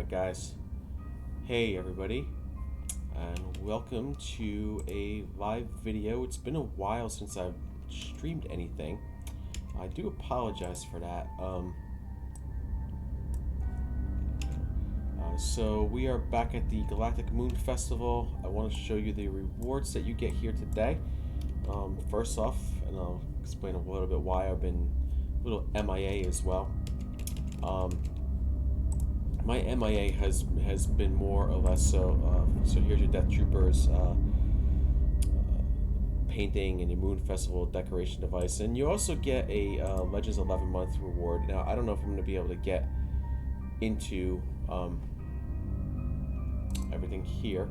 Alright guys, hey everybody, and welcome to a live video. It's been a while since I've streamed anything. I do apologize for that. So we are back at the Galactic Moon Festival. I want to show you the rewards that you get here today. First off, and I'll explain a little bit why I've been a little MIA as well. My MIA has been more or less so. So here's your Death Troopers painting and your Moon Festival decoration device, and you also get a Legends 11-month reward. Now I don't know if I'm going to be able to get into everything here.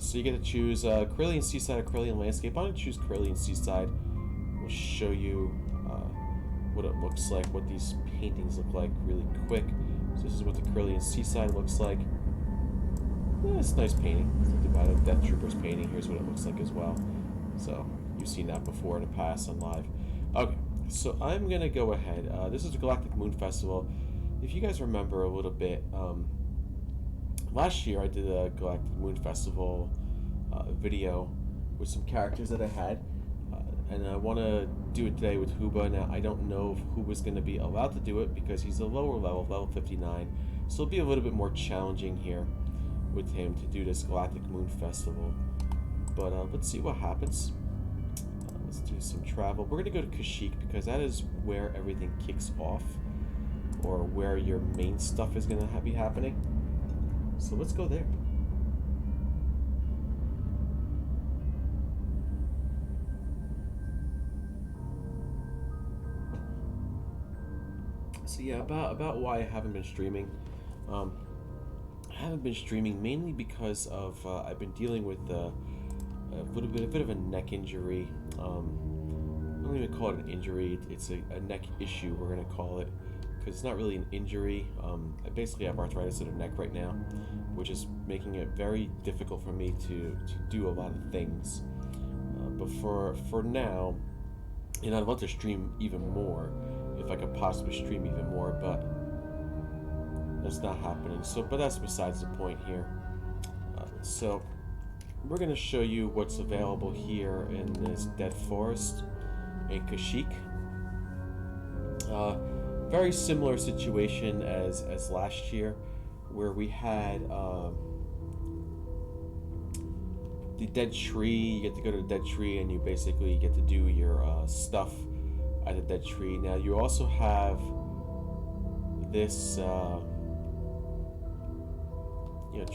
So you get to choose Carillion Seaside or Carillion Landscape. I'm going to choose Carillion Seaside. We'll show you what it looks like, what these paintings look like really quick. So this is what the Carillion Seaside looks like. Yeah, it's a nice painting. It's not too bad. A Death Troopers painting. Here's what it looks like as well. So you've seen that before in the past on live. Okay, so I'm going to go ahead. This is the Galactic Moon Festival. If you guys remember a little bit, last year I did a Galactic Moon Festival video with some characters that I had. And I want to do it today with Hooba. Now, I don't know if Hooba's going to be allowed to do it because he's a lower level, level 59. So it'll be a little bit more challenging here with him to do this Galactic Moon Festival. But let's see what happens. Let's do some travel. We're going to go to Kashyyyk because that is where everything kicks off, or where your main stuff is going to be happening. So let's go there. So yeah, about why I haven't been streaming. I haven't been streaming mainly because of I've been dealing with a bit of a neck injury. I don't even call it an injury. It's a neck issue, we're gonna call it, because it's not really an injury. I basically have arthritis in the neck right now, which is making it very difficult for me to do a lot of things. But for now, and I'd love to stream even more if I could possibly stream even more, but that's not happening. So, but that's besides the point here. So we're going to show you what's available here in this Dead Forest in Kashyyyk. Very similar situation as last year, where we had the dead tree. You get to go to the dead tree and you basically get to do your stuff at the dead tree. Now you also have this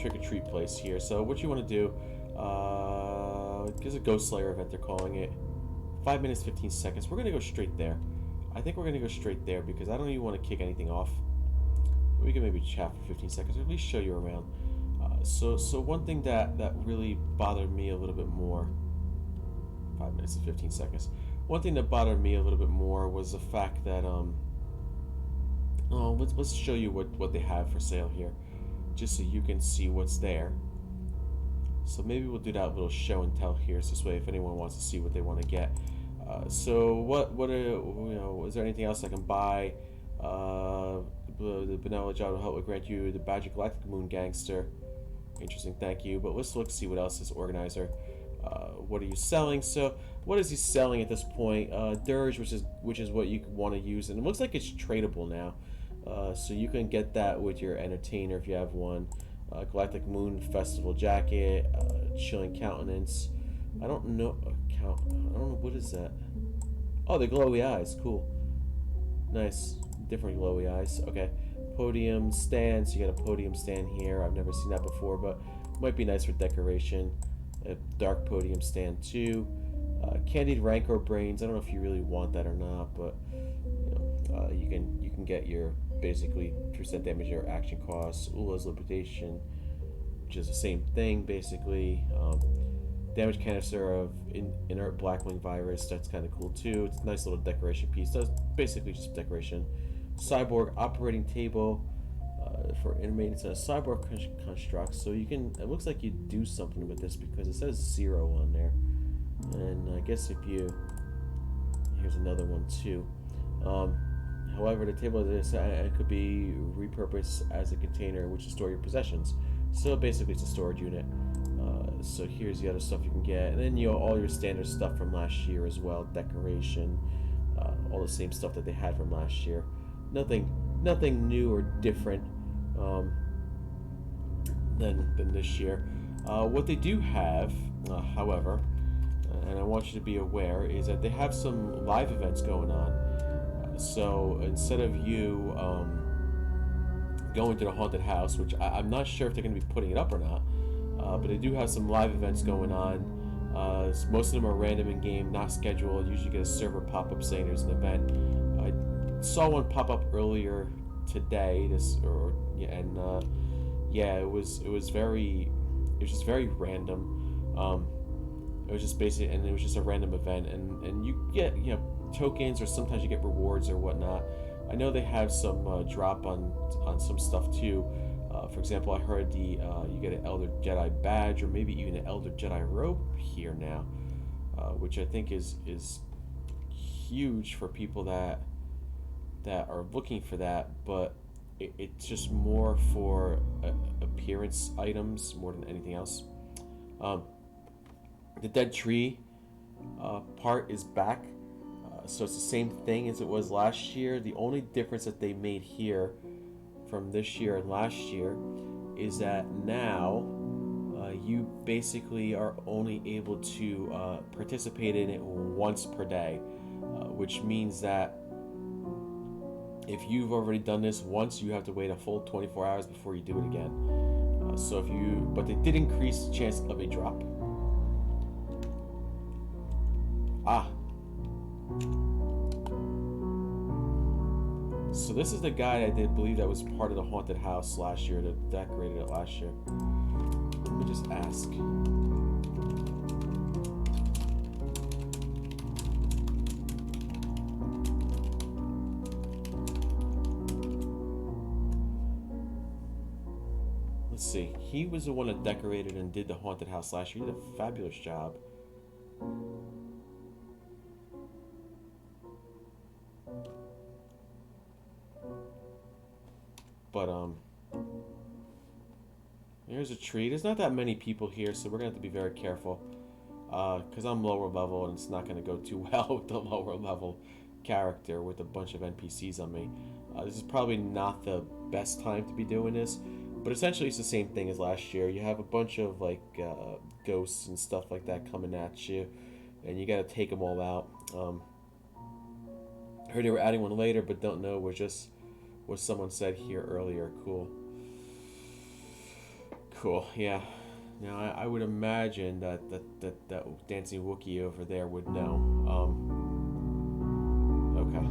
trick-or-treat place here. So what you want to do, there's a Ghost Slayer event, they're calling it. 5 minutes 15 seconds. We're gonna go straight there. I think we're gonna go straight there because I don't even want to kick anything off. We can maybe chat for 15 seconds or at least show you around. So one thing that really bothered me a little bit more, 5 minutes and 15 seconds. One thing that bothered me a little bit more was the fact that let's show you what they have for sale here, just so you can see what's there. So maybe we'll do that little show and tell here, so this way if anyone wants to see what they want to get. So what is there anything else I can buy? The benevolent job will grant you the badge of Galactic Moon Gangster. Interesting, thank you. But let's look, see what else is organizer. What are you selling? So what is he selling at this point? Dirge, which is what you want to use, and it looks like it's tradable now. So you can get that with your entertainer if you have one. Galactic Moon Festival jacket, chilling countenance. I don't know what is that. Oh, the glowy eyes, cool, nice, different glowy eyes. Okay, podium stand. So you got a podium stand here. I've never seen that before, but might be nice for decoration. A dark podium stand too. Candied Rancor brains. I don't know if you really want that or not, but you can get your basically percent damage or action costs. Ula's liquidation, which is the same thing basically. Damage canister of inert Blackwing virus. That's kind of cool too. It's a nice little decoration piece. That's basically just decoration. Cyborg operating table. For animating a cyborg construct, so you can. It looks like you do something with this because it says 0 on there, and I guess if you, here's another one too. However, the table is could be repurposed as a container in which to store your possessions. So basically, it's a storage unit. So here's the other stuff you can get, and then all your standard stuff from last year as well, decoration, all the same stuff that they had from last year. Nothing new or different than this year. What they do have, however, and I want you to be aware, is that they have some live events going on. So instead of you going to the haunted house, which I'm not sure if they're going to be putting it up or not, but they do have some live events going on. Most of them are random in game, not scheduled. Usually get a server pop up saying there's an event. I saw one pop up earlier today. It was just very random. It was just basically, and it was just a random event, and you get tokens, or sometimes you get rewards or whatnot. I know they have some drop on some stuff too. For example, I heard you get an Elder Jedi badge, or maybe even an Elder Jedi robe here now, which I think is huge for people that are looking for that. But it's just more for appearance items more than anything else. The dead tree part is back, so it's the same thing as it was last year. The only difference that they made here from this year and last year is that now you basically are only able to participate in it once per day, which means that if you've already done this once, you have to wait a full 24 hours before you do it again. But they did increase the chance of a drop. So this is the guy I did believe that was part of the haunted house last year, that decorated it last year. Let me just ask. Let's see. He was the one that decorated and did the haunted house last year. He did a fabulous job. But here's a tree. There's not that many people here, so we're gonna have to be very careful. Because I'm lower level, and it's not gonna go too well with the lower level character with a bunch of NPCs on me. This is probably not the best time to be doing this, but essentially it's the same thing as last year. You have a bunch of ghosts and stuff like that coming at you, and you gotta take them all out. Heard they were adding one later, but don't know. Was just what someone said here earlier. Cool. Yeah. Now I would imagine that dancing Wookiee over there would know. Okay.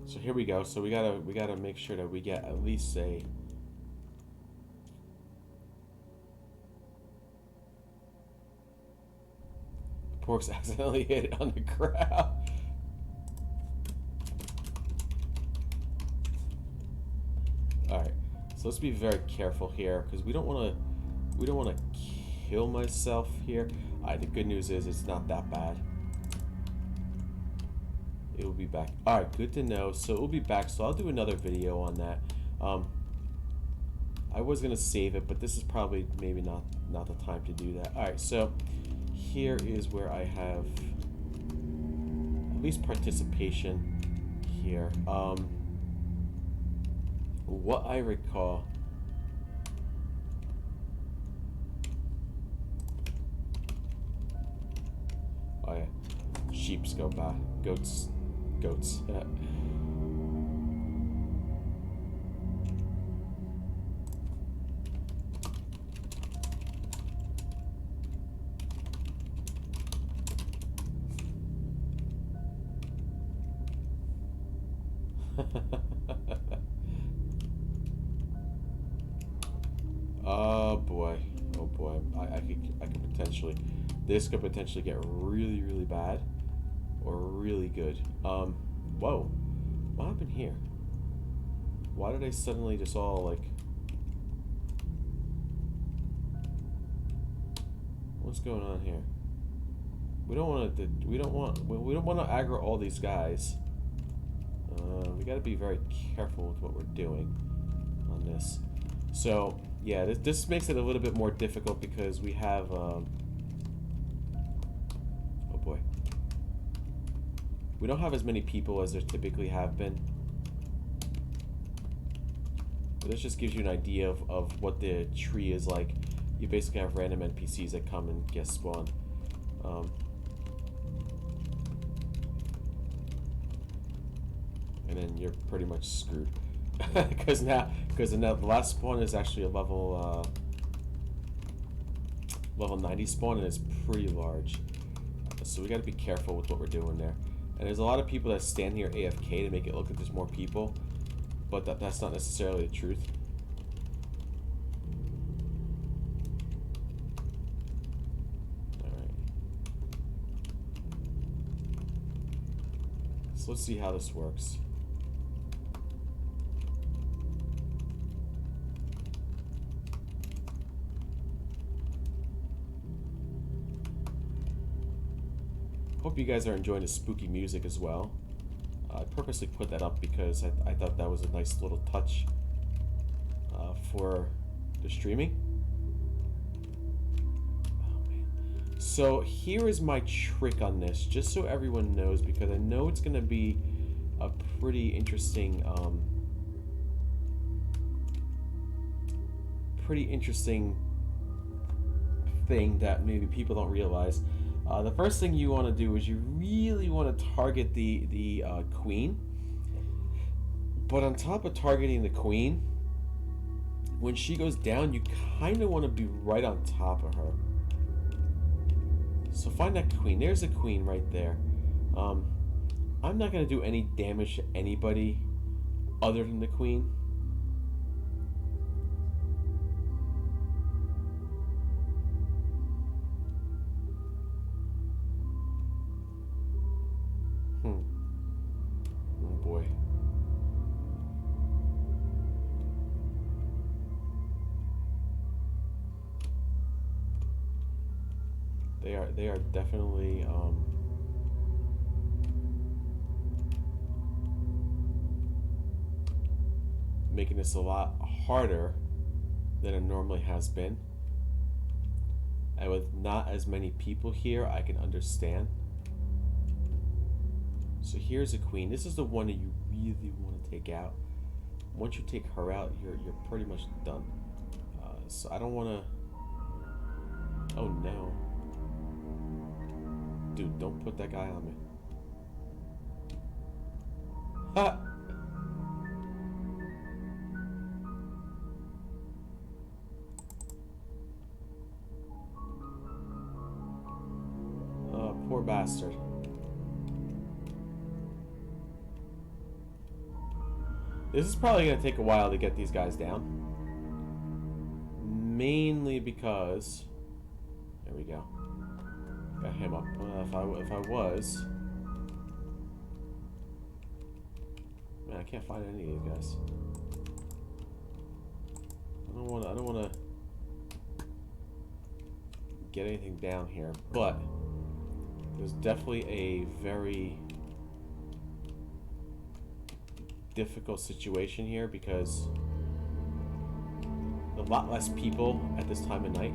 So here we go. So we gotta make sure that we get at least a Pork's accidentally hit it on the ground. All right. So let's be very careful here because we don't want to kill myself here. All right. The good news is it's not that bad. It will be back. Alright, good to know. So it will be back. So I'll do another video on that. I was going to save it, but this is probably maybe not the time to do that. Alright, so here is where I have at least participation here. What I recall... Oh yeah. Sheeps go by. Goats. Oh boy. Oh boy. I could potentially. This could potentially get really, really bad. Or really good. Whoa. What happened here? Why did I suddenly just all like... What's going on here? We don't want to aggro all these guys. We got to be very careful with what we're doing on this. So yeah, this makes it a little bit more difficult because we have oh boy, we don't have as many people as there typically have been. But this just gives you an idea of what the tree is like. You basically have random NPCs that come and guest spawn. And then you're pretty much screwed. Because now the last spawn is actually a level 90 spawn, and it's pretty large. So we got to be careful with what we're doing there. And there's a lot of people that stand here AFK to make it look like there's more people, but that's not necessarily the truth. Alright. So let's see how this works. Hope you guys are enjoying the spooky music as well. I purposely put that up because I thought that was a nice little touch for the streaming. Oh man. So here is my trick on this, just so everyone knows, because I know it's going to be a pretty interesting thing that maybe people don't realize. The first thing you want to do is you really want to target the queen. But on top of targeting the queen, when she goes down, you kind of want to be right on top of her. So find that queen. There's a queen right there. I'm not going to do any damage to anybody other than the queen. Oh boy. They are definitely making this a lot harder than it normally has been. And with not as many people here, I can understand. So here's a queen. This is the one that you really want to take out. Once you take her out, you're pretty much done. So I don't want to... Oh no. Dude, don't put that guy on me. Ha! Poor bastard. This is probably going to take a while to get these guys down. Mainly because... There we go. Got him up. If I was... Man, I can't find any of these guys. I don't want to get anything down here, but there's definitely a very difficult situation here because a lot less people at this time of night.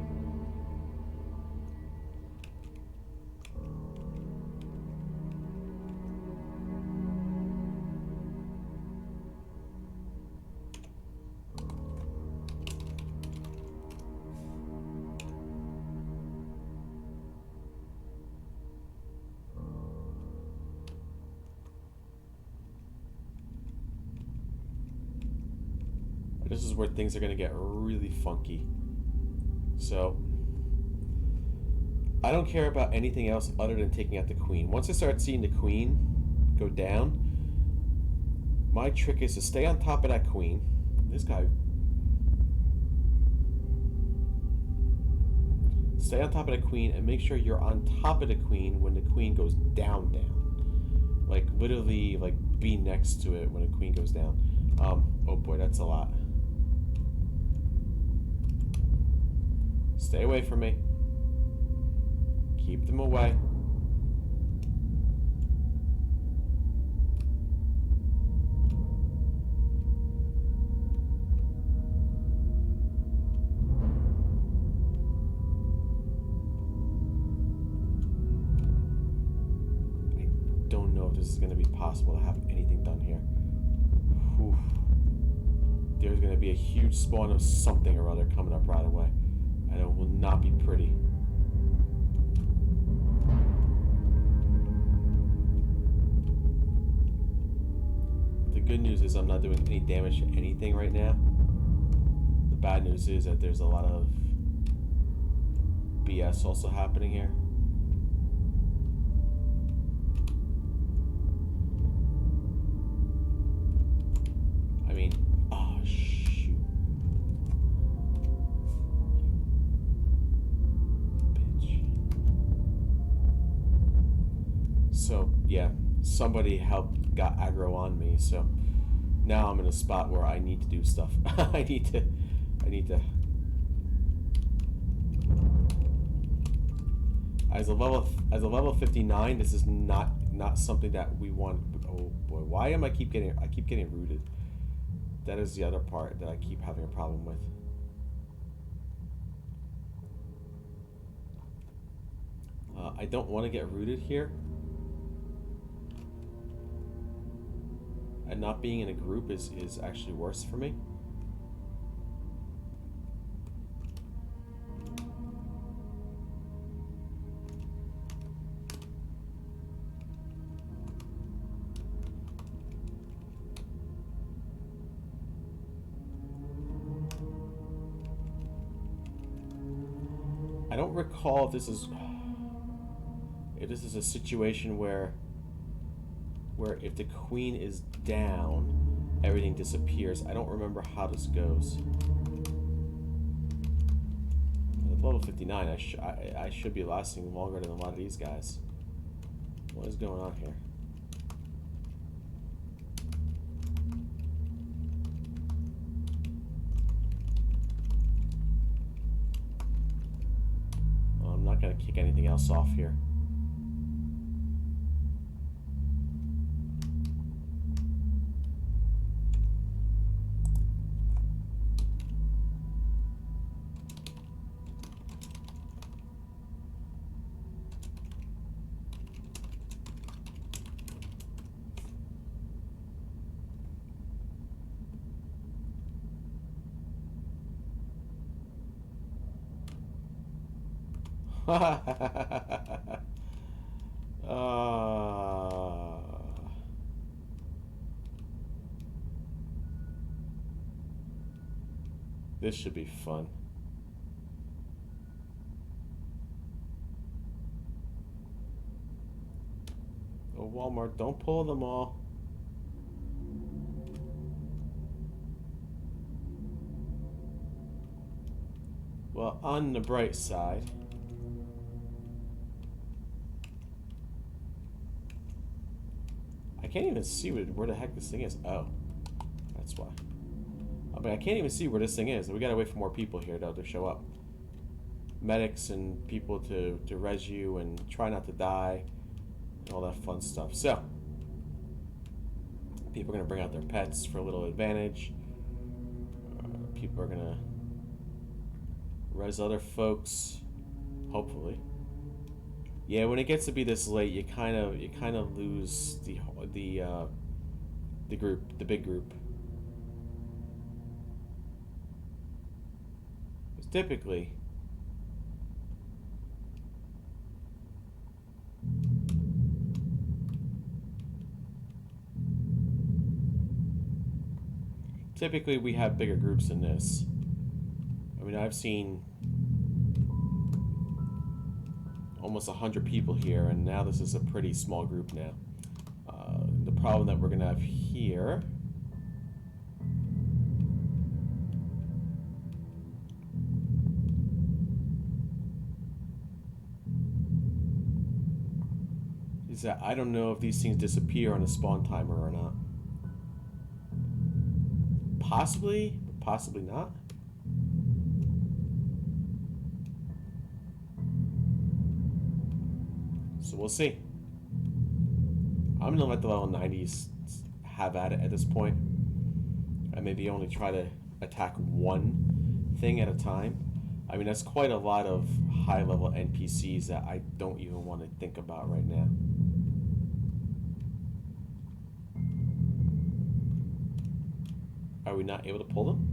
This is where things are going to get really funky. So, I don't care about anything else other than taking out the queen. Once I start seeing the queen go down, my trick is to stay on top of that queen. This guy Stay on top of the queen and make sure you're on top of the queen when the queen goes down. Like, literally, like, be next to it when the queen goes down. Oh boy, that's a lot. Stay away from me. Keep them away. This is going to be possible to have anything done here. Whew. There's going to be a huge spawn of something or other coming up right away, and it will not be pretty. The good news is I'm not doing any damage to anything right now. The bad news is that there's a lot of BS also happening here. I mean, oh shoot. Bitch. So, yeah, somebody got aggro on me, so now I'm in a spot where I need to do stuff. I need to As a level 59, this is not something that we want. Oh boy, why am I keep getting rooted? That is the other part that I keep having a problem with. I don't want to get rooted here. And not being in a group is actually worse for me. I don't recall if this is a situation where if the queen is down, everything disappears. I don't remember how this goes. At level 59, I should be lasting longer than a lot of these guys. What is going on here? I'm not going to kick anything else off here. This should be fun. Oh, Walmart, don't pull them all. Well, on the bright side, I can't even see where the heck this thing is. Oh, that's why. I mean, I can't even see where this thing is. We gotta wait for more people here though to show up. Medics and people to res you and try not to die and all that fun stuff. So, people are gonna bring out their pets for a little advantage. People are gonna res other folks, hopefully. Yeah, when it gets to be this late, you kind of lose the group, the big group. Because typically, we have bigger groups than this. I mean, I've seen almost 100 people here, and now this is a pretty small group now. The problem that we're going to have here is that I don't know if these things disappear on a spawn timer or not. Possibly, but possibly not. So we'll see. I'm gonna let the level 90s have at it at this point. I maybe only try to attack one thing at a time. I mean, that's quite a lot of high-level NPCs that I don't even want to think about right now. Are we not able to pull them?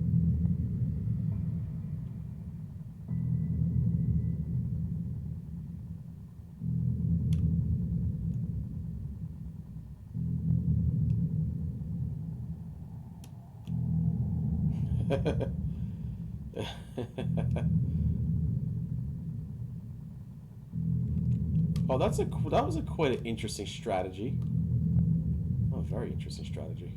Oh, that was a quite an interesting strategy. Oh, very interesting strategy.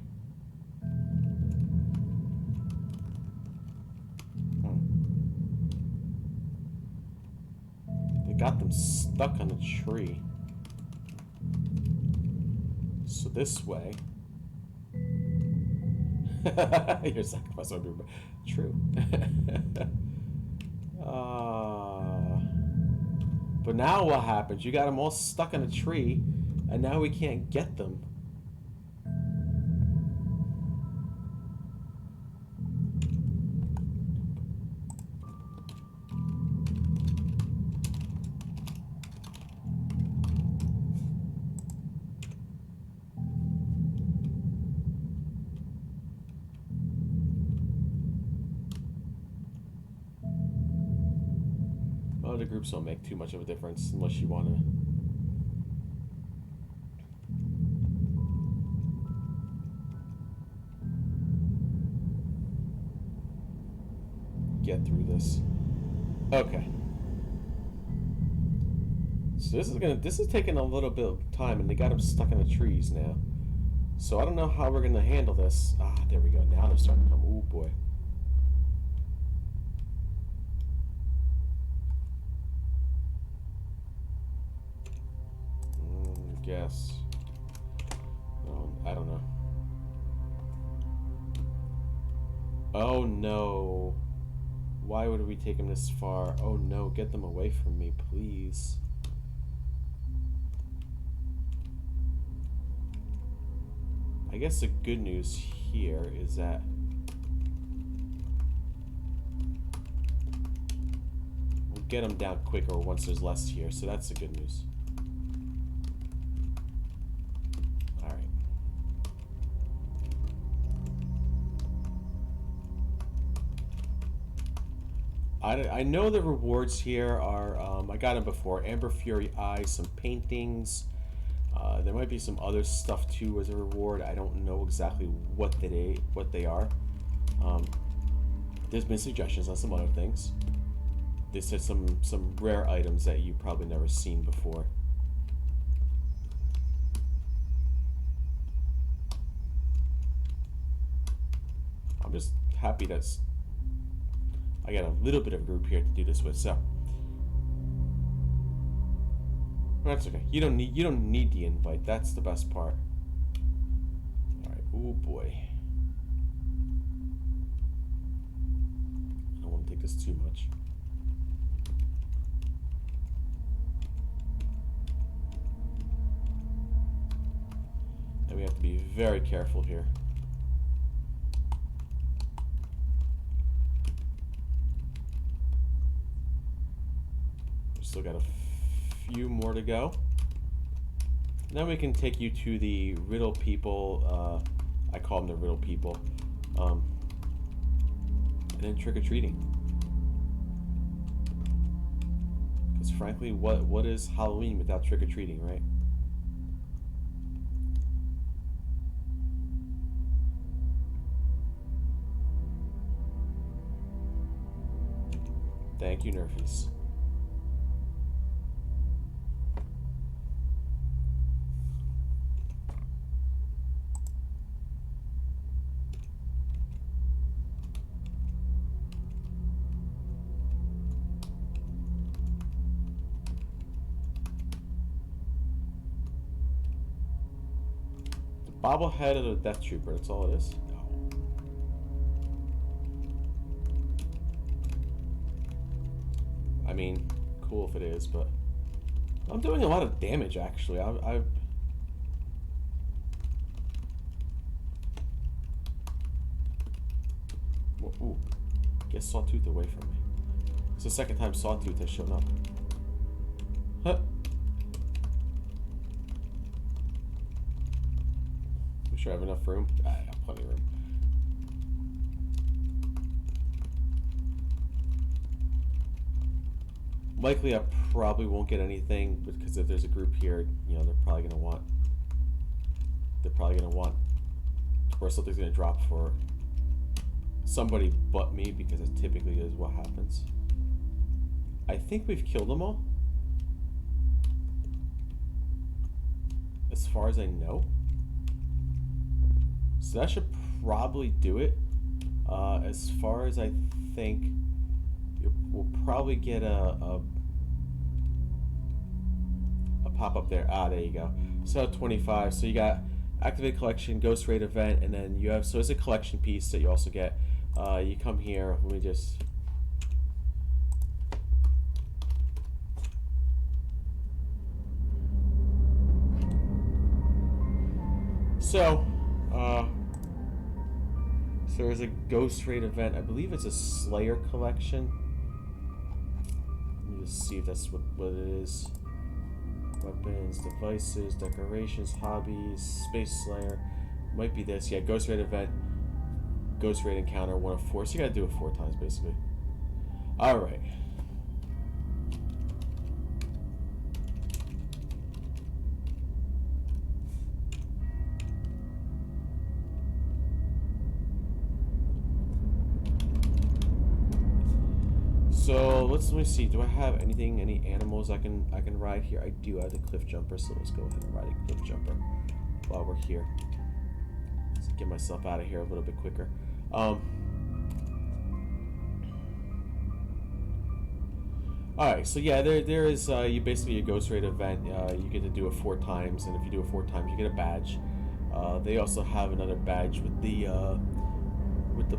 They got them stuck on a tree. So this way. Your sacrifice would be true. But now what happens? You got them all stuck in a tree, and now we can't get them. The groups don't make too much of a difference unless you want to get through this. Okay. So this is taking a little bit of time, and they got them stuck in the trees now. So I don't know how we're gonna handle this. Ah, there we go. Now they're starting to come. Oh boy. Guess. I don't know. Oh no. Why would we take him this far? Oh no, get them away from me, please. I guess the good news here is that we'll get them down quicker once there's less here, so that's the good news. I know the rewards here are, I got them before, Amber Fury Eyes, some paintings, there might be some other stuff too as a reward. I don't know exactly what they are. There's been suggestions on some other things. They said some rare items that you've probably never seen before. I'm just happy that's I got a little bit of a group here to do this with, so that's okay. You don't need the invite. That's the best part. All right. Oh boy. I don't want to take this too much. And we have to be very careful here. Still got a few more to go. Now we can take you to the riddle people. I call them the riddle people. And then trick-or-treating. Because frankly, what is Halloween without trick-or-treating, right? Thank you, Nerfies. Bobblehead of the Death Trooper, that's all it is. No. I mean, cool if it is, but I'm doing a lot of damage actually. I've ooh, get Sawtooth away from me. It's the second time Sawtooth has shown up. Huh. Make sure I have enough room. I got plenty of room. Likely I probably won't get anything because if there's a group here, you know, they're probably gonna want or something's gonna drop for somebody but me, because it typically is what happens. I think we've killed them all, as far as I know. So that should probably do it. As far as I think, we'll probably get a pop-up there. Ah, there you go. So 25. So you got activate collection, ghost raid event, and then you have, so it's a collection piece that you also get. You come here, let me just... So there's a ghost raid event. I believe it's a Slayer collection. Let me just see if that's what it is. Weapons, devices, decorations, hobbies, Space Slayer. Might be this. Yeah, ghost raid event. Ghost raid encounter 1 of 4. So you gotta do it 4 times basically. Alright. So let me see. Do I have any animals I can ride here? I do. I have the cliff jumper, so let's go ahead and ride a cliff jumper while we're here. Let's get myself out of here a little bit quicker. Alright, so yeah, there is you basically a ghost raid event. You get to do it 4 times, and if you do it 4 times, you get a badge. They also have another badge with the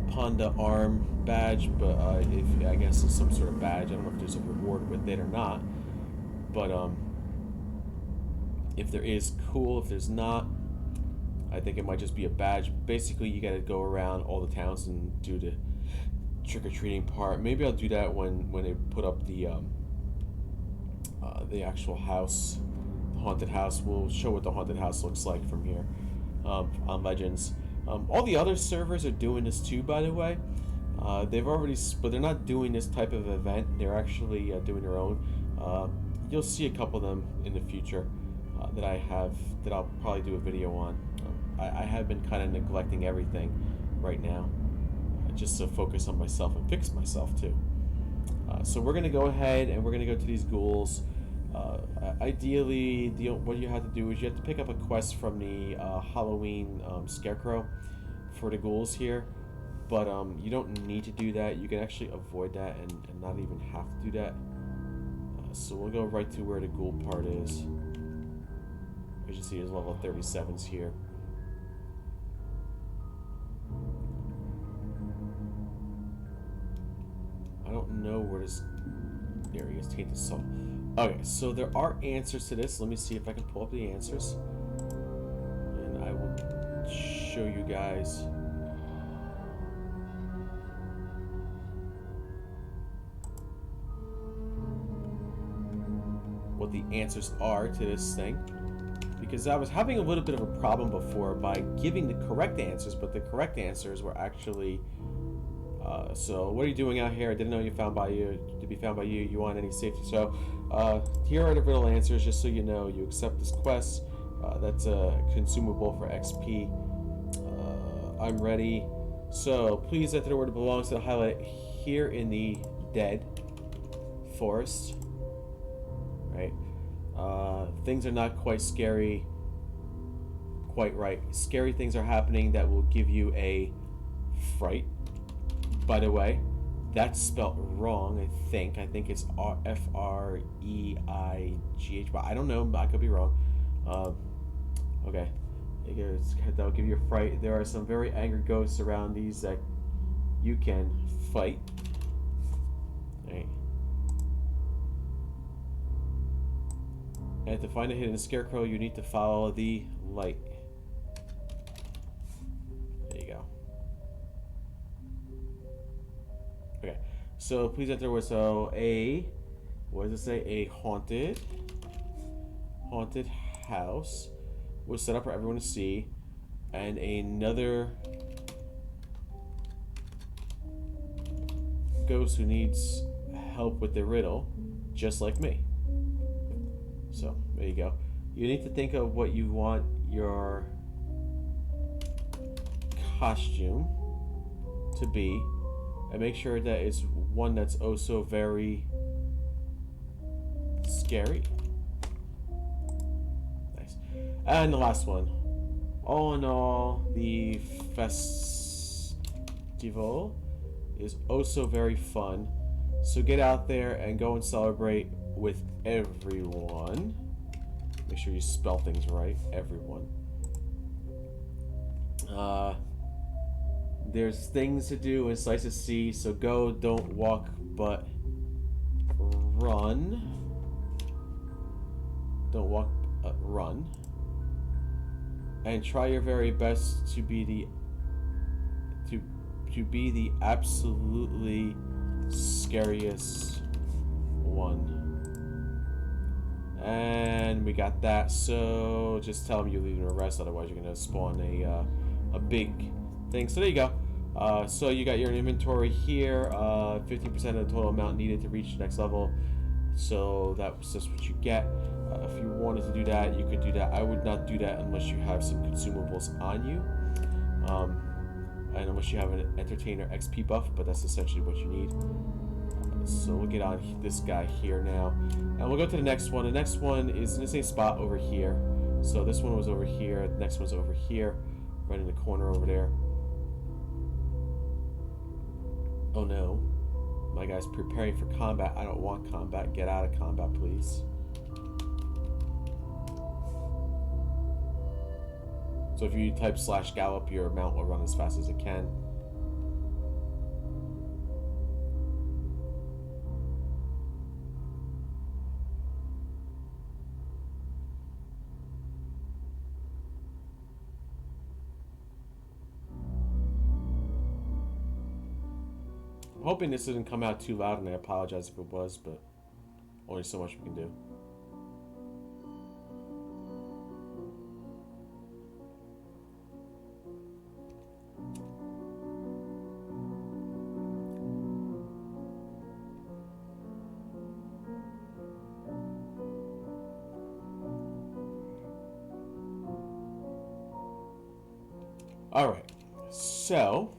Panda arm badge, but if I guess it's some sort of badge. I don't know if there's a reward with it or not, but if there is, cool. If there's not, I think it might just be a badge. Basically, you gotta go around all the towns and do the trick-or-treating part. Maybe I'll do that when they put up the actual house, the haunted house. We'll show what the haunted house looks like from here on Legends. All the other servers are doing this too, by the way. They've already, but they're not doing this type of event. They're actually doing their own. You'll see a couple of them in the future that I'll probably do a video on. I have been kind of neglecting everything right now, just to focus on myself and fix myself too. So we're gonna go ahead and we're gonna go to these ghouls. Ideally, what you have to do is you have to pick up a quest from the Halloween Scarecrow for the ghouls here, but you don't need to do that. You can actually avoid that and not even have to do that. So we'll go right to where the ghoul part is. As you see, there's level 37s here. I don't know where this... There he is, Tainted Soul. Okay, so there are answers to this. Let me see if I can pull up the answers. And I will show you guys. What the answers are to this thing. Because I was having a little bit of a problem before by giving the correct answers, but the correct answers were actually... so what are you doing out here? I didn't know you found by you. To be found by you. You want any safety? So here are the riddle answers, just so you know. You accept this quest. That's a consumable for XP. I'm ready. So please enter the word that belongs to the highlight here in the dead forest. Right. Things are not quite scary. Quite right. Scary things are happening that will give you a fright. By the way, that's spelled wrong, I think. I think it's F-R-E-I-G-H, but I don't know. I could be wrong. Okay. That'll give you a fright. There are some very angry ghosts around these that you can fight. Right. And to find a hidden scarecrow, you need to follow the light. There you go. Okay. So please enter with what does it say? A haunted house was set up for everyone to see, and another ghost who needs help with the riddle, just like me. So there you go. You need to think of what you want your costume to be, and make sure that it's one that's oh so very scary. Nice. And the last one. All in all, the festival is oh so very fun. So get out there and go and celebrate with everyone. Make sure you spell things right. Everyone. There's things to do and sights to see, so go, don't walk, but run. Don't walk, run. And try your very best to be the absolutely scariest one. And we got that, so just tell them you're leaving a rest, otherwise you're gonna spawn a big thing. So there you go. So you got your inventory here, 15% of the total amount needed to reach the next level. So that's just what you get. If you wanted to do that, you could do that. I would not do that unless you have some consumables on you. And unless you have an Entertainer XP buff, but that's essentially what you need. So we'll get on this guy here now. And we'll go to the next one. The next one is in the same spot over here. So this one was over here. The next one's over here. Right in the corner over there. Oh no. My guy's preparing for combat. I don't want combat. Get out of combat, please. So if you type /gallop, your mount will run as fast as it can. I'm hoping this didn't come out too loud, and I apologize if it was, but only so much we can do. Alright, so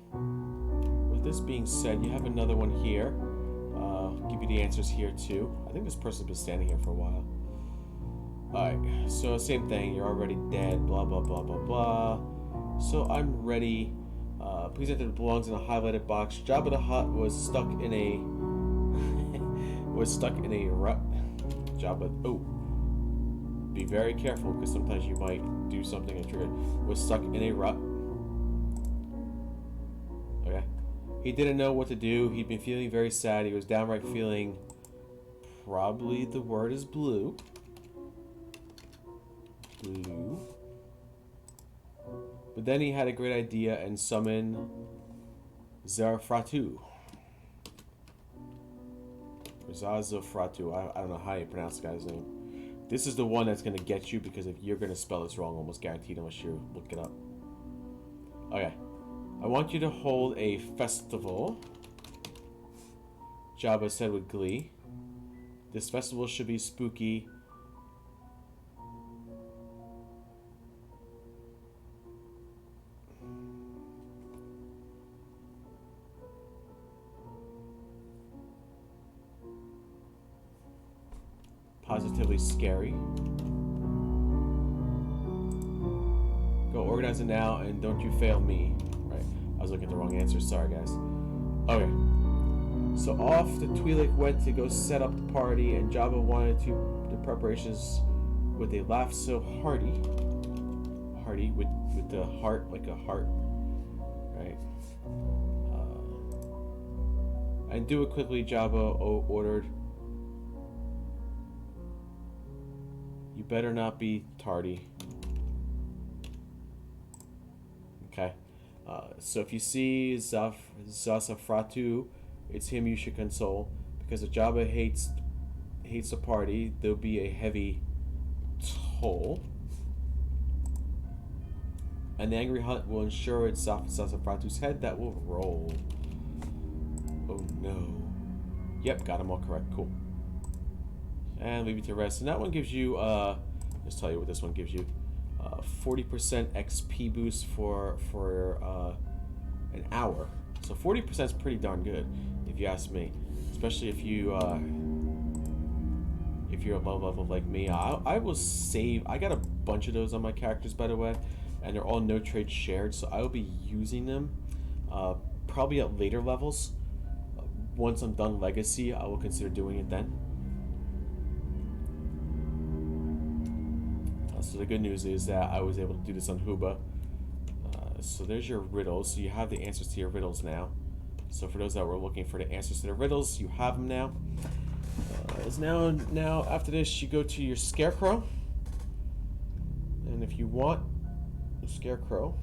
with this being said, you have another one here. I'll give you the answers here too. I think this person's been standing here for a while. Alright, so same thing, you're already dead, blah blah blah blah blah. So I'm ready. Please enter what belongs in a highlighted box. Jabba the Hutt was stuck in a rut. Jabba, oh, be very careful because sometimes you might do something and trigger. Was stuck in a rut. Okay. He didn't know what to do. He'd been feeling very sad. He was downright feeling, probably the word is blue. Blue. But then he had a great idea and summoned Zarfratu. Or Zazofratu. I don't know how you pronounce the guy's name. This is the one that's going to get you, because if you're going to spell this wrong, almost guaranteed unless you look it up. Okay. I want you to hold a festival. Jabba said with glee. This festival should be spooky. Positively scary. Go organize it now and don't you fail me. Right. I was looking at the wrong answer. Sorry, guys. Okay. So off the Twi'lek went to go set up the party, and Jabba wanted to the preparations with a laugh so hearty. tardy with the heart, like a heart, right? And do it quickly, Jabba ordered. You better not be tardy. Okay. So if you see Zasafratu, it's him you should console. Because if Jabba hates the party, there'll be a heavy toll. An angry hunt will ensure it's Zasafratu's head that will roll. Oh no. Yep, got them all correct. Cool. And leave you to rest. And that one gives you, let's tell you what this one gives you. 40% XP boost for an hour. So 40% is pretty darn good, if you ask me. Especially if you're a low level like me. I will save. I got a bunch of those on my characters, by the way, and they're all no trade shared. So I will be using them probably at later levels. Once I'm done Legacy, I will consider doing it then. So the good news is that I was able to do this on Hooba. So there's your riddles. So you have the answers to your riddles now. So for those that were looking for the answers to the riddles, you have them now. Now after this, you go to your Scarecrow. And if you want the Scarecrow,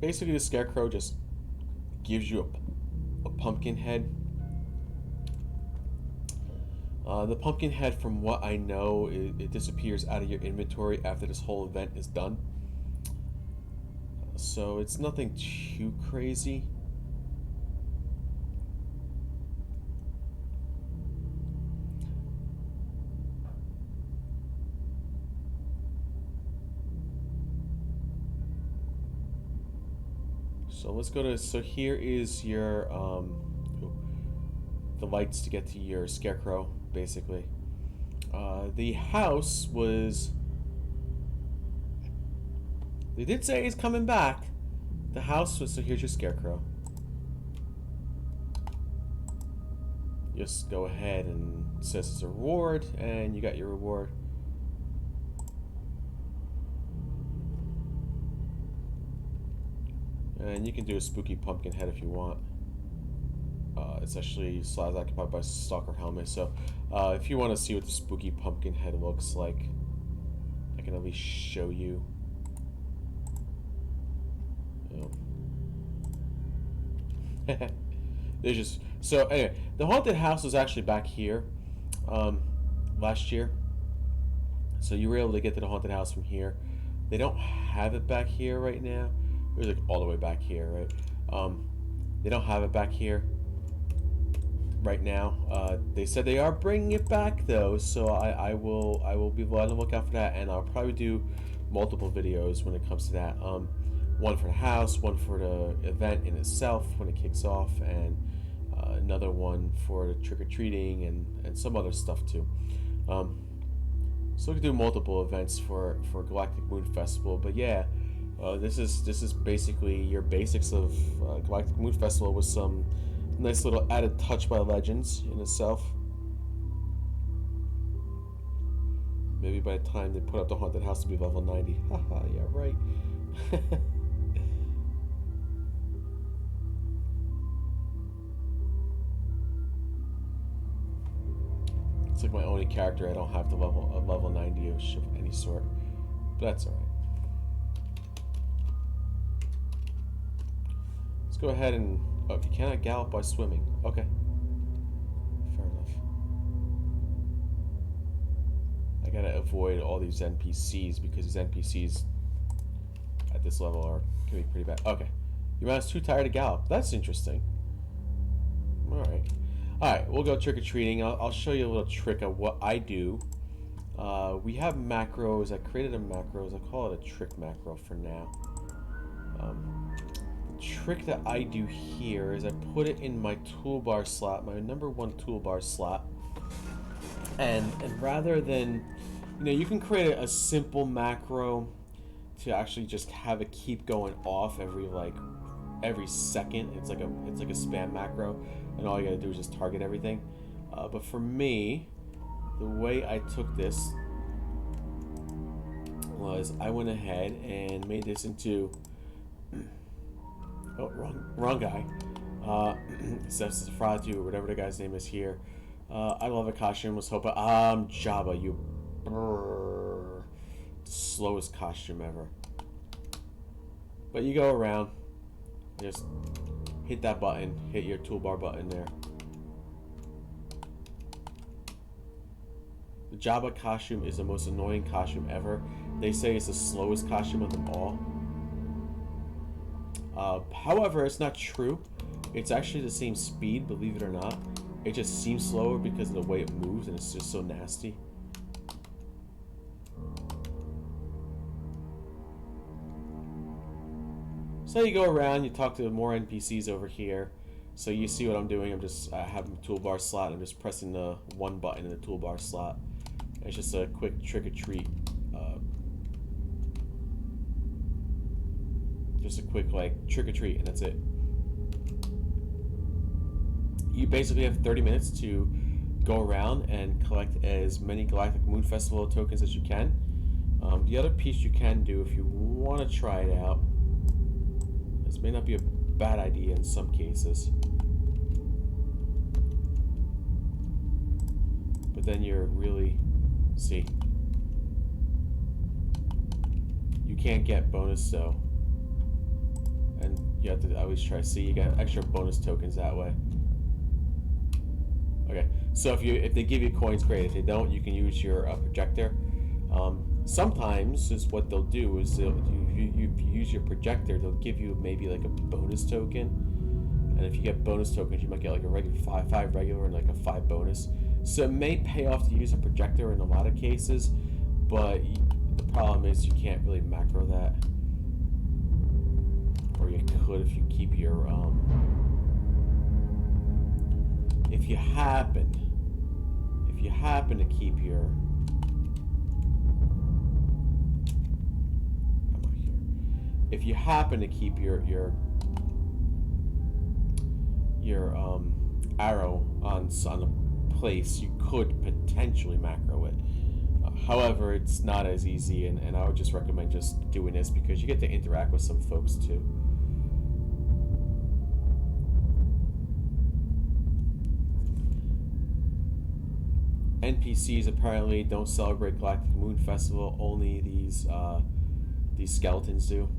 basically, the Scarecrow just gives you a pumpkin head. The pumpkin head, from what I know, it disappears out of your inventory after this whole event is done. So it's nothing too crazy. So let's go to, so here is your, the lights to get to your Scarecrow, basically. The house was, they did say he's coming back. The house was, so here's your Scarecrow. Just go ahead and it says it's a reward, and you got your reward. And you can do a spooky pumpkin head if you want. It's actually slides occupied by Stalker helmet. So if you want to see what the spooky pumpkin head looks like, I can at least show you. There's just, so anyway, the haunted house was actually back here last year. So you were able to get to the haunted house from here. They don't have it back here right now. It was like all the way back here, right? They don't have it back here right now. They said they are bringing it back though, so I will be on the lookout for that, and I'll probably do multiple videos when it comes to that. One for the house, one for the event in itself when it kicks off, and another one for the trick-or-treating and some other stuff too. So we can do multiple events for Galactic Moon Festival, but yeah. This is basically your basics of Galactic Moon Festival with some nice little added touch by Legends in itself. Maybe by the time they put up the haunted house to be level 90. Haha, yeah, right. It's like my only character I don't have to level 90 of any sort, but that's alright. Go ahead and, oh, you cannot gallop by swimming. Okay. Fair enough. I gotta avoid all these NPCs because these NPCs at this level can be pretty bad. Okay. Your mouse too tired to gallop. That's interesting. Alright. Alright, we'll go trick-or-treating. I'll show you a little trick of what I do. We have macros. I created a macros. I call it a trick macro for now. Trick that I do here is I put it in my toolbar slot, my #1 toolbar slot, and rather than You know, you can create a simple macro to actually just have it keep going off every second. It's like a spam macro, and all you gotta do is just target everything. But for me, the way I took this was I went ahead and made this into oh, wrong guy. Sefratu, or whatever the guy's name is here. I love a costume. Was hoping Jabba, you slowest costume ever. But you go around, just hit that button, hit your toolbar button there. The Jabba costume is the most annoying costume ever. They say it's the slowest costume of them all. However, it's not true. It's actually the same speed, believe it or not. It just seems slower because of the way it moves, and it's just so nasty. So you go around, you talk to more NPCs over here. So you see what I'm doing. I have a toolbar slot. I'm just pressing the one button in the toolbar slot. It's just a quick trick or treat. Just a quick trick or treat, and that's it. You basically have 30 minutes to go around and collect as many Galactic Moon Festival tokens as you can. The other piece you can do if you want to try it out, this may not be a bad idea in some cases, but then you're really, see, you can't get bonus though, and you have to always try. See, you get extra bonus tokens that way. Okay, so if they give you coins, great. If they don't, you can use your projector. Sometimes is what they'll do is if you use your projector, they'll give you maybe like a bonus token, and if you get bonus tokens, you might get like a regular five regular and like a 5 bonus. So it may pay off to use a projector in a lot of cases, but the problem is you can't really macro that, or you could if you keep your if you happen to keep your if you happen to keep your arrow on a place, you could potentially macro it. However, it's not as easy, and I would just recommend just doing this because you get to interact with some folks too. NPCs apparently don't celebrate Galactic Moon Festival. Only these skeletons do.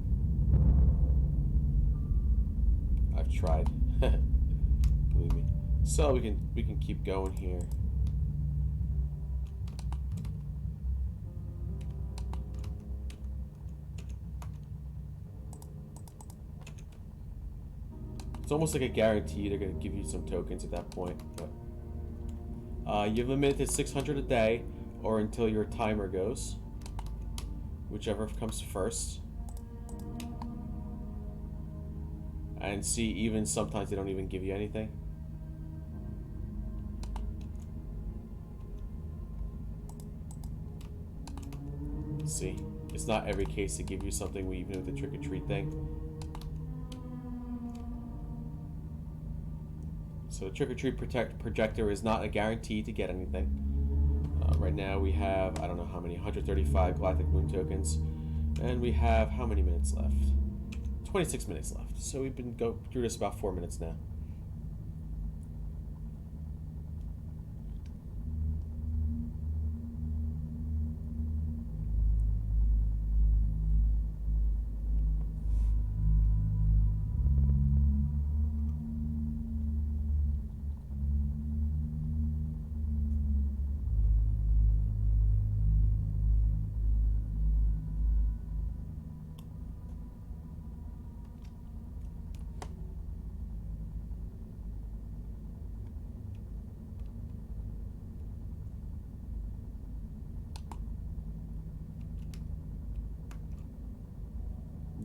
I've tried. Believe me. So we can keep going here. It's almost like a guarantee they're going to give you some tokens at that point. But you're limited to 600 a day, or until your timer goes, whichever comes first. And see, even sometimes they don't even give you anything. See, it's not every case to give you something, even with the trick or treat thing. So the trick or treat projector is not a guarantee to get anything. Right now we have, I don't know how many, 135 Galactic Moon tokens, and we have how many minutes left? 26 minutes left. So we've been through this about 4 minutes now.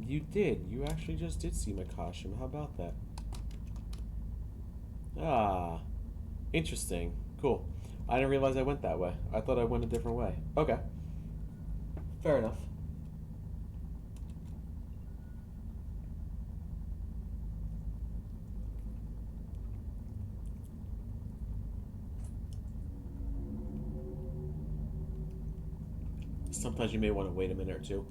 You did. You actually just did see my costume. How about that? Ah, interesting. Cool. I didn't realize I went that way. I thought I went a different way. Okay. Fair enough. Sometimes you may want to wait a minute or two.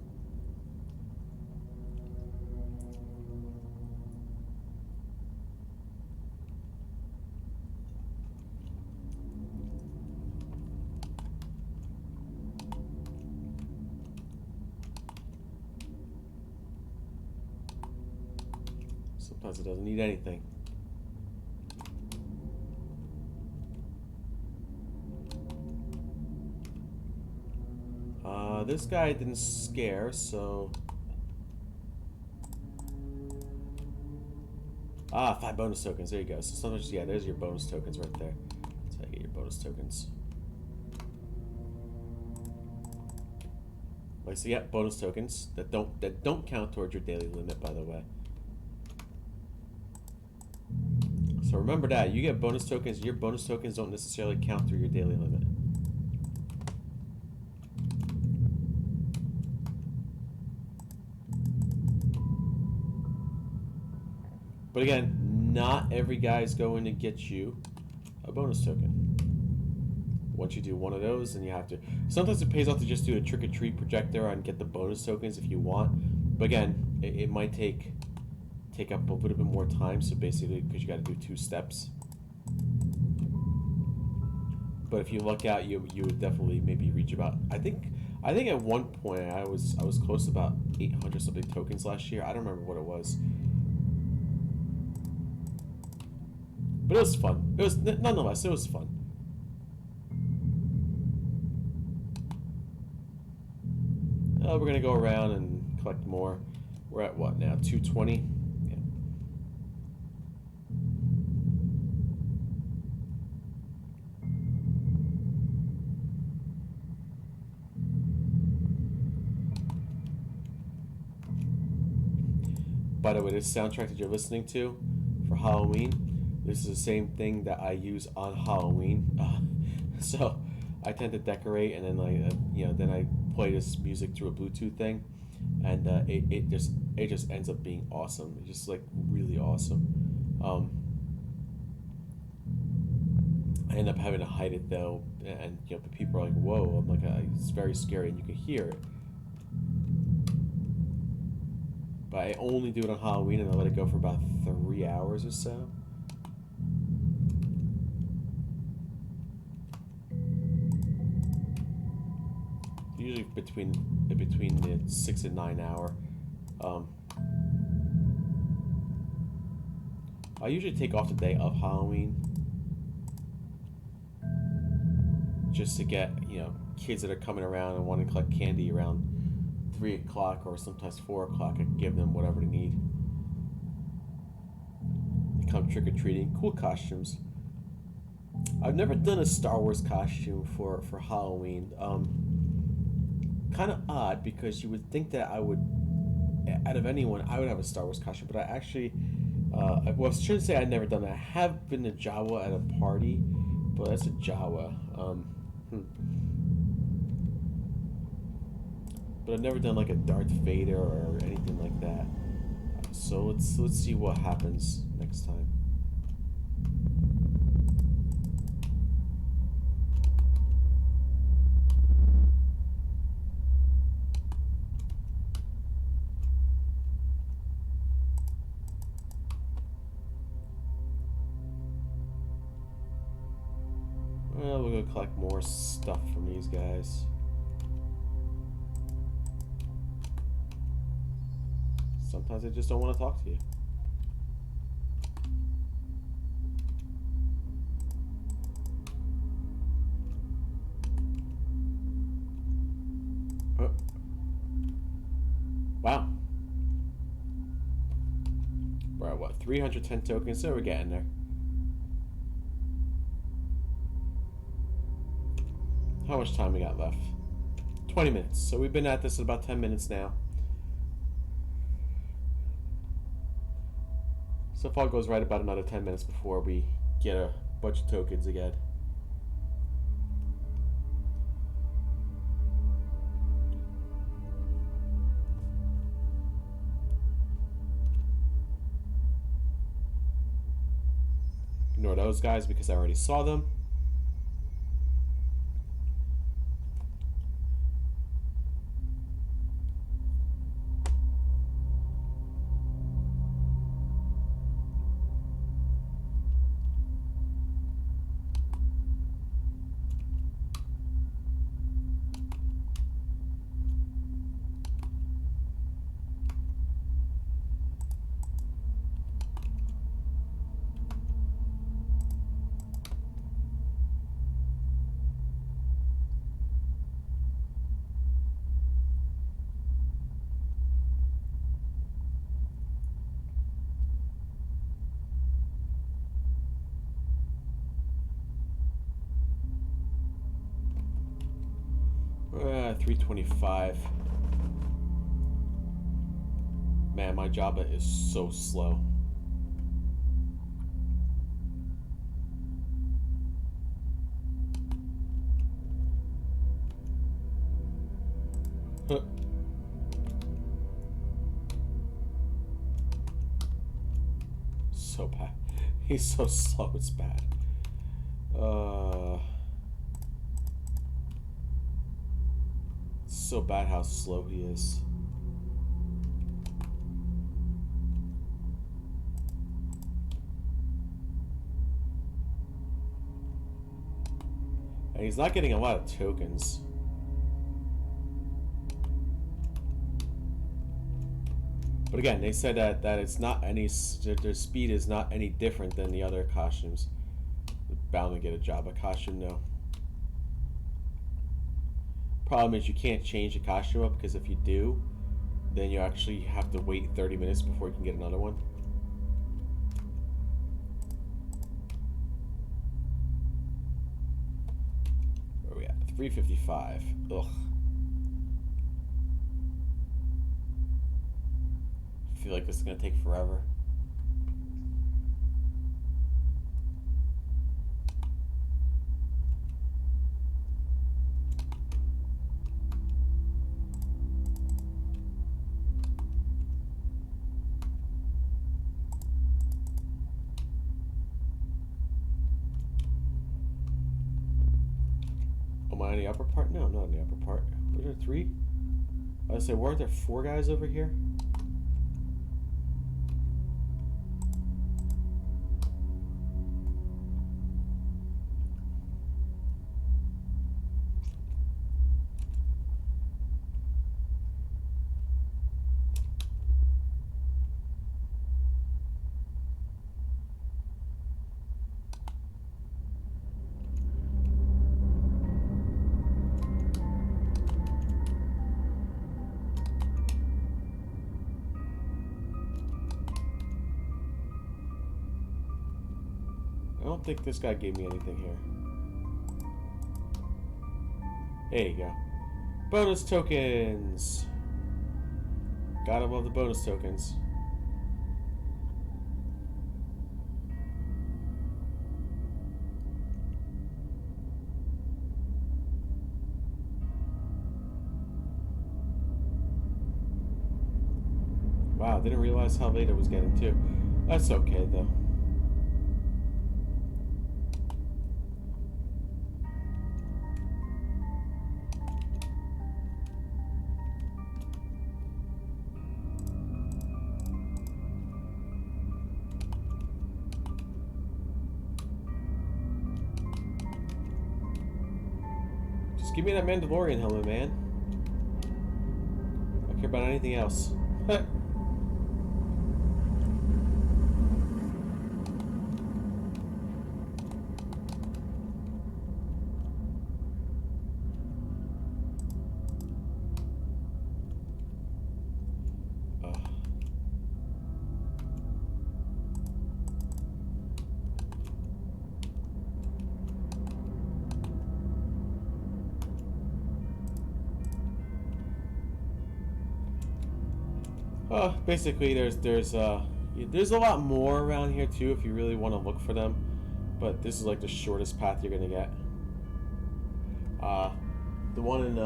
Sometimes it doesn't need anything. This guy didn't scare, so... 5 bonus tokens. There you go. So sometimes, yeah, there's your bonus tokens right there. That's how you get your bonus tokens. Like, so yeah, bonus tokens that don't count towards your daily limit, by the way. So remember that you get bonus tokens. Your bonus tokens don't necessarily count through your daily limit. But again, not every guy is going to get you a bonus token. Once you do one of those, then you have to... Sometimes it pays off to just do a trick-or-treat projector and get the bonus tokens if you want. But again, it might take up a little bit more time, so basically, because you got to do 2 steps. But if you look out, you would definitely maybe reach about... I think at one point I was close to about 800 something tokens last year. I don't remember what it was. But it was fun. It was, nonetheless, it was fun. We're going to go around and collect more. We're at what now? 220? Yeah. By the way, this soundtrack that you're listening to for Halloween, this is the same thing that I use on Halloween. So I tend to decorate, and then then I play this music through a Bluetooth thing, and it just ends up being awesome. It's just like really awesome. I end up having to hide it though, and the people are like, "Whoa!" I'm like, "It's very scary," and you can hear it. But I only do it on Halloween, and I let it go for about 3 hours or so. Usually between the 6 and 9 hour. I usually take off the day of Halloween, just to get kids that are coming around and want to collect candy around 3 o'clock or sometimes 4 o'clock. I can give them whatever they need. They come trick or treating. Cool costumes. I've never done a Star Wars costume for Halloween. Kind of odd, because you would think that I would, out of anyone, I would have a Star Wars costume, but I actually, I shouldn't say I've never done that. I have been a Jawa at a party, but that's a Jawa. But I've never done like a Darth Vader or anything like that. So let's see what happens next time. Well, we'll go collect more stuff from these guys. Sometimes I just don't want to talk to you. Oh. Wow. We're at what, 310 tokens? So we're getting there. How much time we got left? 20 minutes. So we've been at this about 10 minutes now. So far goes right about another 10 minutes before we get a bunch of tokens again. ignore those guys because I already saw them. $325. Man, my Java is so slow. Huh. So bad. He's so slow, it's bad. So bad how slow he is. And he's not getting a lot of tokens. But again, they said that it's not any, their speed is not any different than the other costumes. They're bound to get a Java costume, no. Problem is you can't change the costume up, because if you do, then you actually have to wait 30 minutes before you can get another one. Where are we at? 355. Ugh. I feel like this is gonna take forever. Am I in the upper part? No, I'm not in the upper part. Were there 3? I was say, weren't there 4 guys over here? I don't think this guy gave me anything here. There you go. Bonus tokens! Gotta love the bonus tokens. Wow, didn't realize how late it was getting too. That's okay though. Just give me that Mandalorian helmet, man. I don't care about anything else. Basically, there's a lot more around here too if you really want to look for them, but this is like the shortest path you're gonna get. The one in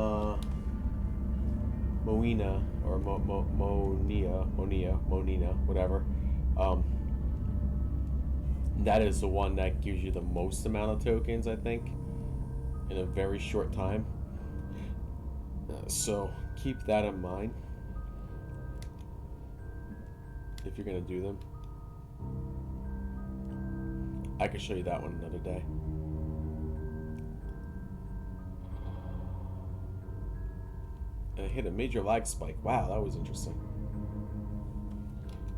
Moina or Monina, whatever. That is the one that gives you the most amount of tokens, I think, in a very short time. So keep that in mind if you're going to do them. I could show you that one another day. And I hit a major lag spike. Wow, that was interesting.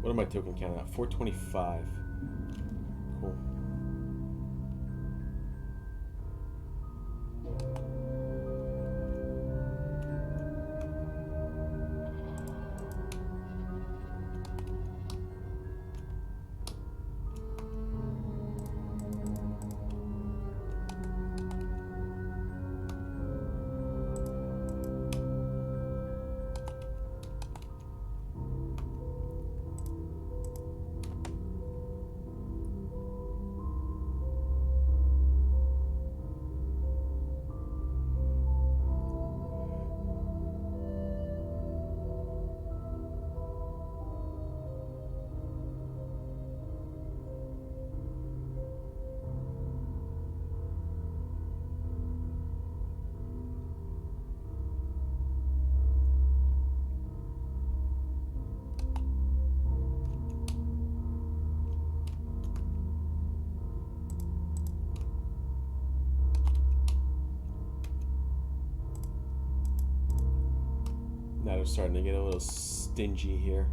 What am I token counting at? 425. Cool. Now they're starting to get a little stingy here.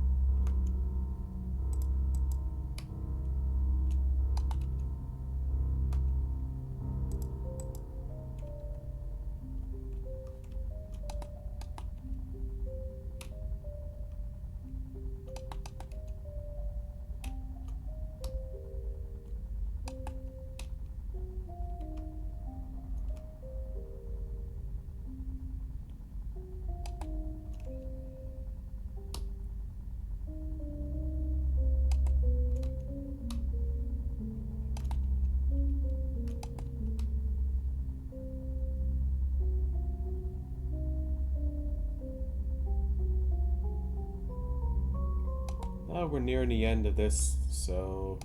We're nearing the end of this, so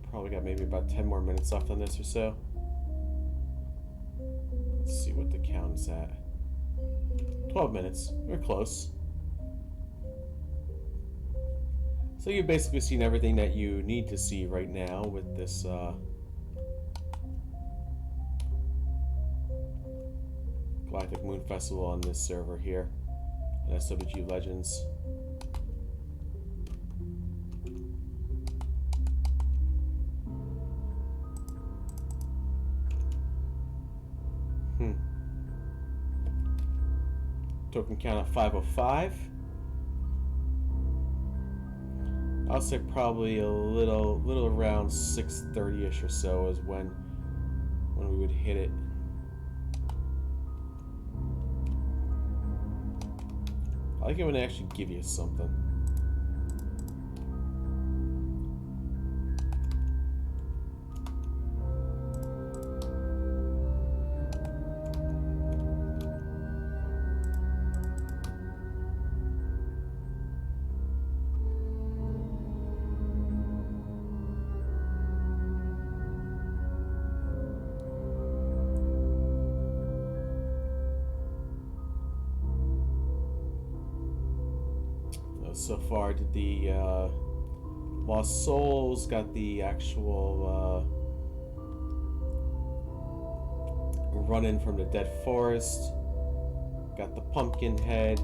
probably got maybe about 10 more minutes left on this or so. Let's see what the count's at. 12 minutes. We're close. So you've basically seen everything that you need to see right now with this Galactic Moon Festival on this server here in SWG Legends. Token count at 505. I'll say probably a little around 6:30ish or so is when we would hit it. I like it when they actually give you something. So far, did the Lost Souls, got the actual run-in from the Dead Forest, got the Pumpkin Head,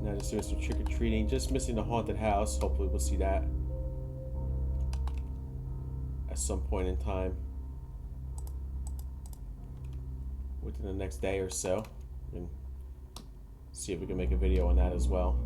now just doing some trick-or-treating, just missing the Haunted House. Hopefully we'll see that at some point in time within the next day or so, and see if we can make a video on that as well.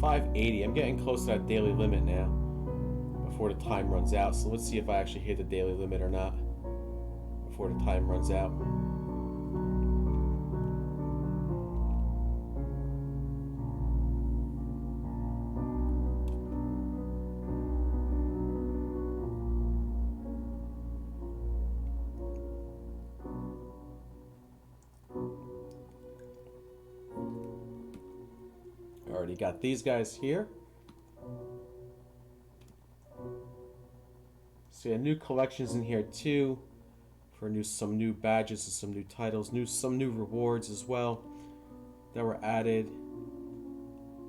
580. I'm getting close to that daily limit now before the time runs out. So let's see if I actually hit the daily limit or not before the time runs out. Already got these guys here. So yeah, new collections in here too, for some new badges and some new titles, some new rewards as well that were added.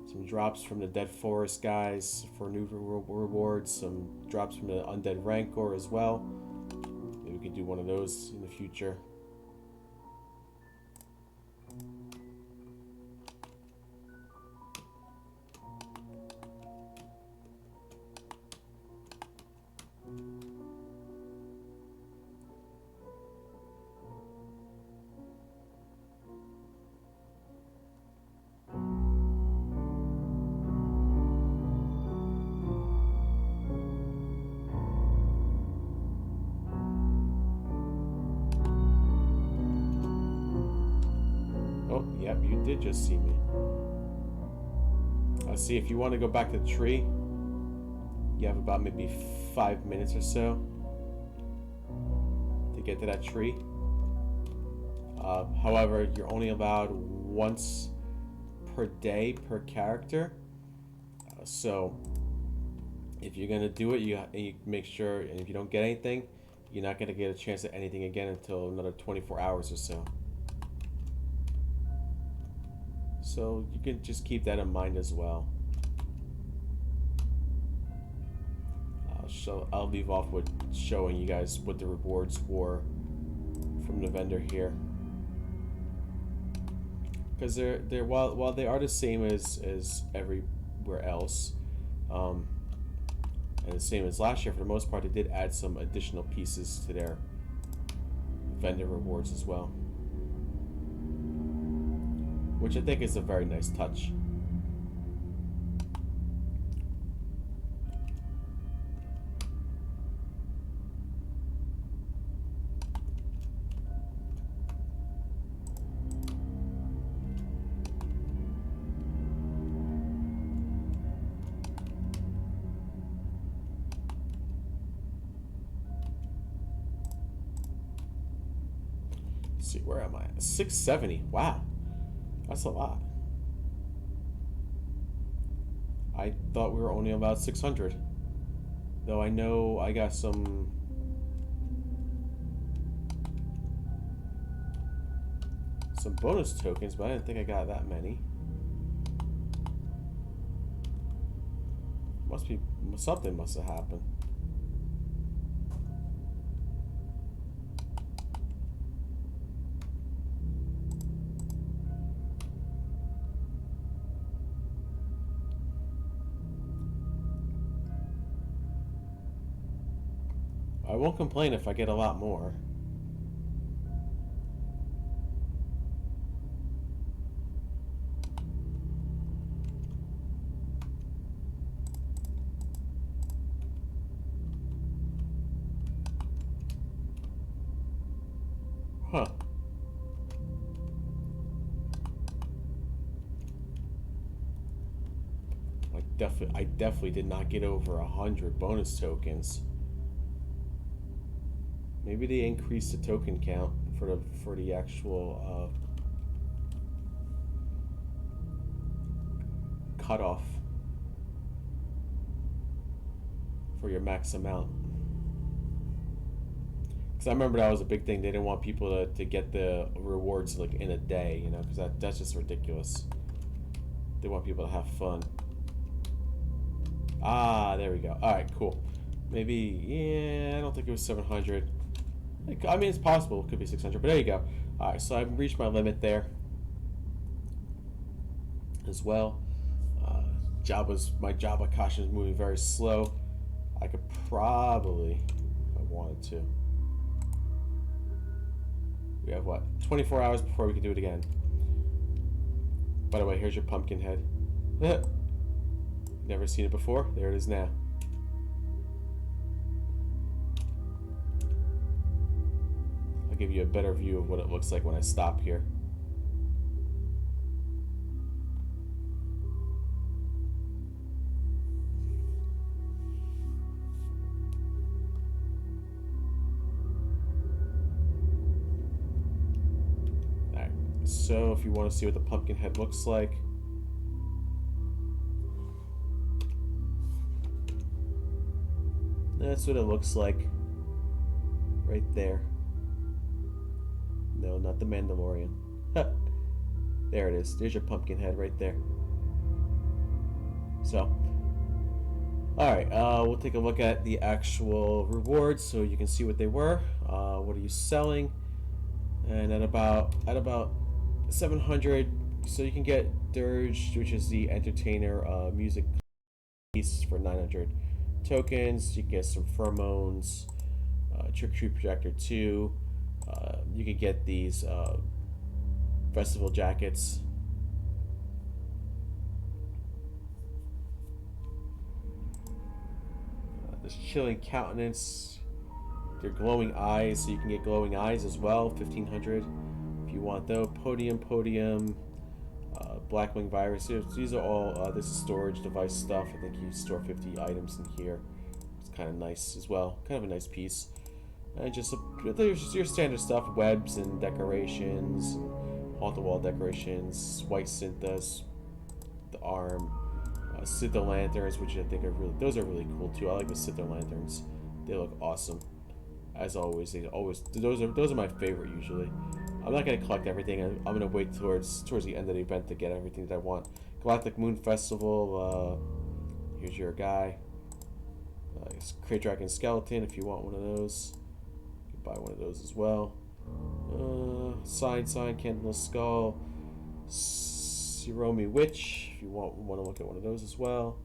Some drops from the Dead Forest guys for new rewards. Some drops from the Undead Rancor as well. Maybe we could do one of those in the future. Oh, yep, you did just see me. Let's see, if you want to go back to the tree, you have about maybe 5 minutes or so to get to that tree. However, you're only allowed once per day per character. So if you're going to do it, you make sure, and if you don't get anything, you're not going to get a chance at anything again until another 24 hours or so. So you can just keep that in mind as well. So I'll leave off with showing you guys what the rewards were from the vendor here, because they're while they are the same as everywhere else, and the same as last year for the most part, they did add some additional pieces to their vendor rewards as well, which I think is a very nice touch. Let's see, where am I? 670. Wow. That's a lot. I thought we were only about 600. Though I know I got some bonus tokens, but I didn't think I got that many. Something must have happened. I won't complain if I get a lot more. Huh. I definitely did not get over 100 bonus tokens. Maybe they increased the token count for the actual cutoff for your max amount. Because I remember that was a big thing. They didn't want people to get the rewards like in a day, you know, because that's just ridiculous. They want people to have fun. Ah, there we go. All right, cool. Maybe, yeah, I don't think it was 700. I mean, it's possible. It could be 600, but there you go. All right, so I've reached my limit there as well. My Java caution is moving very slow. I could probably, if I wanted to. We have what? 24 hours before we can do it again. By the way, here's your pumpkin head. Never seen it before. There it is now. I'll give you a better view of what it looks like when I stop here. Alright, so if you want to see what the pumpkin head looks like, that's what it looks like right there. No, not the Mandalorian. There it is. There's your pumpkin head right there. So, alright, we'll take a look at the actual rewards so you can see what they were. What are you selling? And at about 700, so you can get Dirge, which is the entertainer music piece, for 900 tokens. You can get some pheromones, trick treat projector 2. You can get these festival jackets. This chilling countenance. They're glowing eyes, so you can get glowing eyes as well. 1500 if you want though. Podium. Blackwing virus. These are all. This is storage device stuff. I think you store 50 items in here. It's kind of nice as well. Kind of a nice piece. And just your standard stuff: webs and decorations, wall-to-wall decorations, white synthas, the arm, Sitha lanterns, which I think are those are really cool too. I like the Sitha lanterns; they look awesome. As always, those are my favorite usually. I'm not gonna collect everything. I'm gonna wait towards the end of the event to get everything that I want. Galactic Moon Festival. Here's your guy. Crate Dragon Skeleton. If you want one of those, you can buy one of those as well. Sign, Candle Skull. Siromi Witch. If you want to look at one of those as well.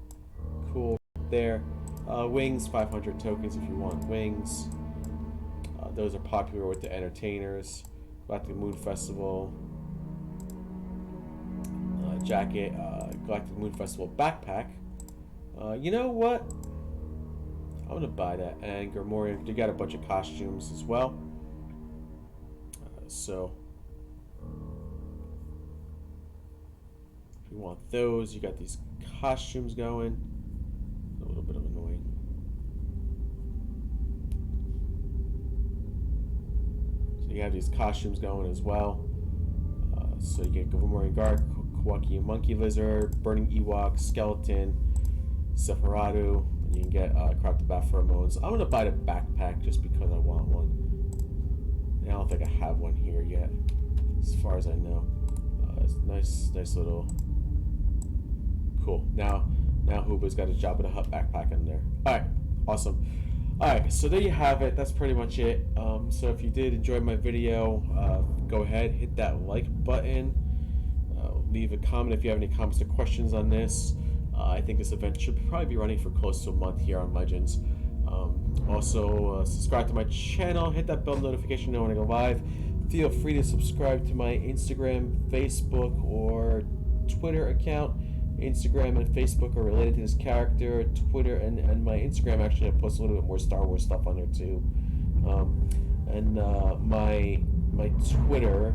Cool. There. Wings. 500 tokens if you want wings. Those are popular with the entertainers. Galactic Moon Festival jacket, Galactic Moon Festival backpack. You know what? I'm gonna buy that. And Gormorian, they got a bunch of costumes as well. So if you want those, you got these costumes going. A little bit of annoying. You have these costumes going as well. So you get Gormorian Guard, Kawaki Monkey Lizard, Burning Ewok, Skeleton, Sepharadu, and you can get Crafted Bat Pheromones. I'm gonna buy the backpack just because I want one. And I don't think I have one here yet, as far as I know. It's nice little. Cool. Now Hooba's got a Jabba the Hutt backpack in there. All right, awesome. Alright, so there you have it. That's pretty much it. So if you did enjoy my video, go ahead, hit that like button. Leave a comment if you have any comments or questions on this. I think this event should probably be running for close to a month here on Legends. Also, subscribe to my channel. Hit that bell notification to know when I go live. Feel free to subscribe to my Instagram, Facebook, or Twitter account. Instagram and Facebook are related to this character. Twitter and my Instagram, actually, I post a little bit more Star Wars stuff on there too. My Twitter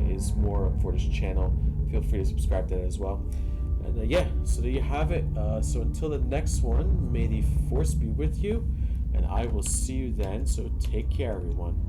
is more for this channel. Feel free to subscribe to that as well. And yeah, so there you have it. So until the next one, may the Force be with you, and I will see you then. So take care, everyone.